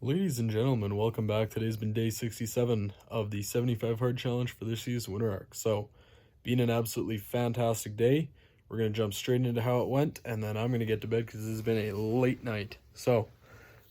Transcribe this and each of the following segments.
Ladies and gentlemen, welcome back. Today's been day 67 of the 75 hard challenge for this year's winter arc. So, been an absolutely fantastic day. We're going to jump straight into how it went, and then I'm going to get to bed because this has been a late night. So,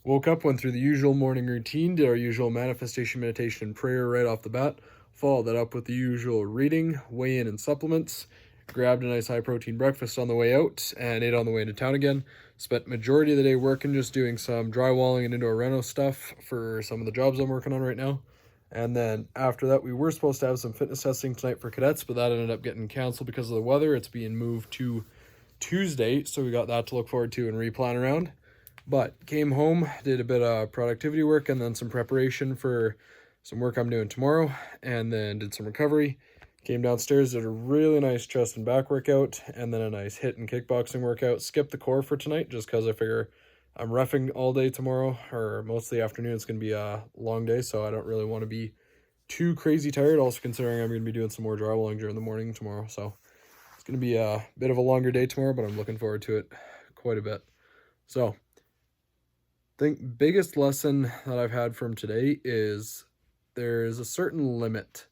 woke up, went through the usual morning routine, did our usual manifestation, meditation, and prayer right off the bat. Followed that up with the usual reading, weigh in, and supplements. Grabbed a nice high protein breakfast on the way out and ate on the way into town again. Spent majority of the day working, just doing some drywalling and indoor reno stuff for some of the jobs I'm working on right now. And then after that, we were supposed to have some fitness testing tonight for cadets, but that ended up getting canceled because of the weather. It's being moved to Tuesday, so we got that to look forward to and replan around. But came home, did a bit of productivity work and then some preparation for some work I'm doing tomorrow, and then did some recovery. Came downstairs, did a really nice chest and back workout, and then a nice hit and kickboxing workout. Skipped the core for tonight just because I figure I'm reffing all day tomorrow, or most of the afternoon. It's going to be a long day, so I don't really want to be too crazy tired. Also considering I'm going to be doing some more drywalling during the morning tomorrow, so it's going to be a bit of a longer day tomorrow, but I'm looking forward to it quite a bit. So, I think biggest lesson that I've had from today is there's a certain limit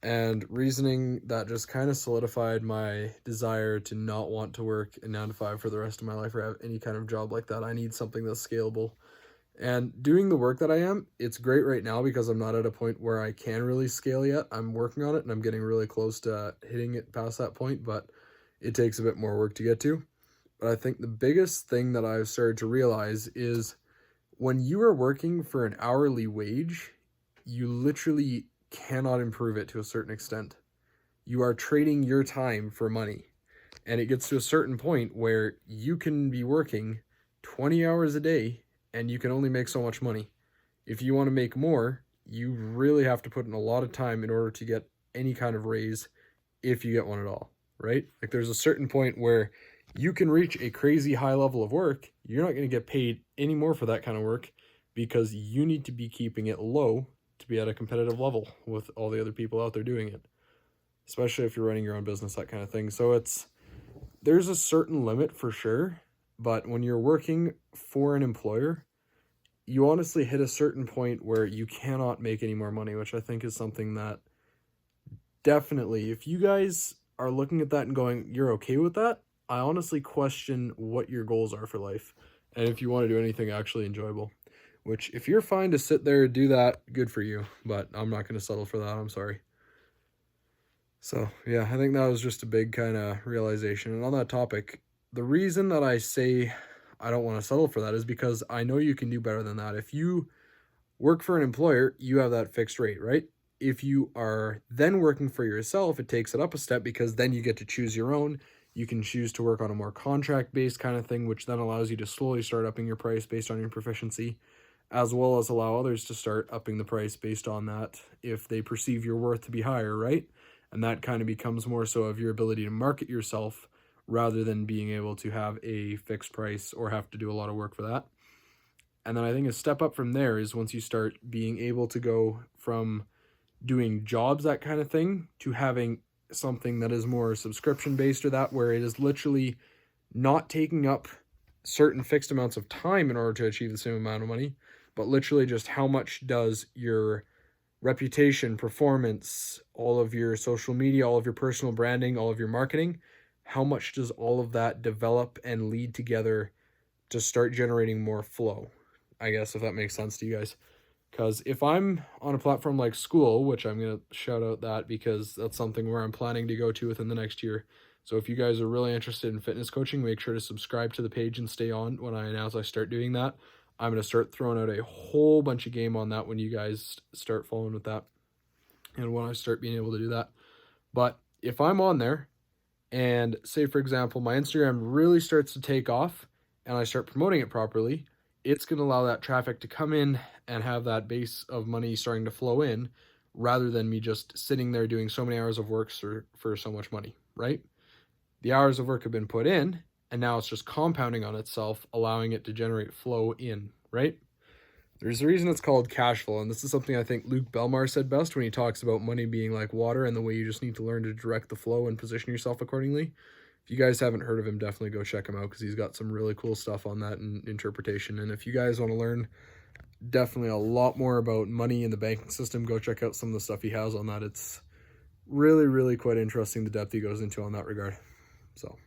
and reasoning that just kind of solidified my desire to not want to work a 9 to 5 for the rest of my life or have any kind of job like that. I need something that's scalable. And doing the work that I am, it's great right now because I'm not at a point where I can really scale yet. I'm working on it and I'm getting really close to hitting it past that point, but it takes a bit more work to get to. But I think the biggest thing that I've started to realize is when you are working for an hourly wage, you literally cannot improve it to a certain extent. You are trading your time for money. And it gets to a certain point where you can be working 20 hours a day and you can only make so much money. If you want to make more, you really have to put in a lot of time in order to get any kind of raise, if you get one at all, right? Like there's a certain point where you can reach a crazy high level of work. You're not going to get paid any more for that kind of work because you need to be keeping it low to be at a competitive level with all the other people out there doing it, especially if you're running your own business, that kind of thing. So there's a certain limit for sure, but when you're working for an employer, you honestly hit a certain point where you cannot make any more money, which I think is something that definitely, if you guys are looking at that and going, you're okay with that, I honestly question what your goals are for life and if you want to do anything actually enjoyable. Which, if you're fine to sit there and do that, good for you. But I'm not going to settle for that. I'm sorry. So, yeah, I think that was just a big kind of realization. And on that topic, the reason that I say I don't want to settle for that is because I know you can do better than that. If you work for an employer, you have that fixed rate, right? If you are then working for yourself, it takes it up a step because then you get to choose your own. You can choose to work on a more contract-based kind of thing, which then allows you to slowly start upping your price based on your proficiency, as well as allow others to start upping the price based on that if they perceive your worth to be higher, right? And that kind of becomes more so of your ability to market yourself rather than being able to have a fixed price or have to do a lot of work for that. And then I think a step up from there is once you start being able to go from doing jobs, that kind of thing, to having something that is more subscription based or that, where it is literally not taking up certain fixed amounts of time in order to achieve the same amount of money, but literally just how much does your reputation, performance, all of your social media, all of your personal branding, all of your marketing, how much does all of that develop and lead together to start generating more flow? I guess, if that makes sense to you guys. Because if I'm on a platform like school, which I'm going to shout out that because that's something where I'm planning to go to within the next year. So if you guys are really interested in fitness coaching, make sure to subscribe to the page and stay on when I announce I start doing that. I'm going to start throwing out a whole bunch of game on that when you guys start following with that and when I start being able to do that. But if I'm on there and say, for example, my Instagram really starts to take off and I start promoting it properly, it's going to allow that traffic to come in and have that base of money starting to flow in rather than me just sitting there doing so many hours of work for so much money, right? The hours of work have been put in and now it's just compounding on itself, allowing it to generate flow in, right? There's a reason it's called cash flow, and this is something I think Luke Belmar said best when he talks about money being like water and the way you just need to learn to direct the flow and position yourself accordingly. If you guys haven't heard of him, definitely go check him out because he's got some really cool stuff on that and interpretation. And if you guys want to learn definitely a lot more about money in the banking system. Go check out some of the stuff he has on that. It's really quite interesting, the depth he goes into on that regard. So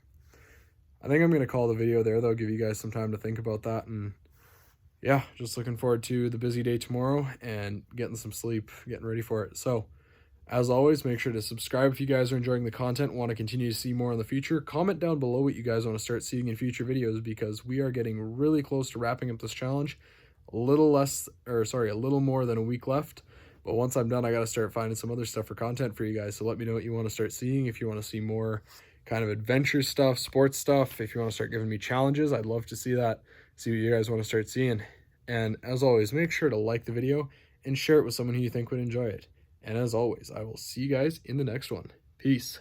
I think I'm going to call the video there, though. Give you guys some time to think about that. And yeah, just looking forward to the busy day tomorrow and getting some sleep, getting ready for it. So as always, make sure to subscribe if you guys are enjoying the content, want to continue to see more in the future. Comment down below what you guys want to start seeing in future videos, because we are getting really close to wrapping up this challenge. A little more than a week left. But once I'm done, I got to start finding some other stuff for content for you guys. So let me know what you want to start seeing. If you want to see more kind of adventure stuff, sports stuff, if you want to start giving me challenges, I'd love to see that. See what you guys want to start seeing. And as always, make sure to like the video and share it with someone who you think would enjoy it. And as always, I will see you guys in the next one. Peace.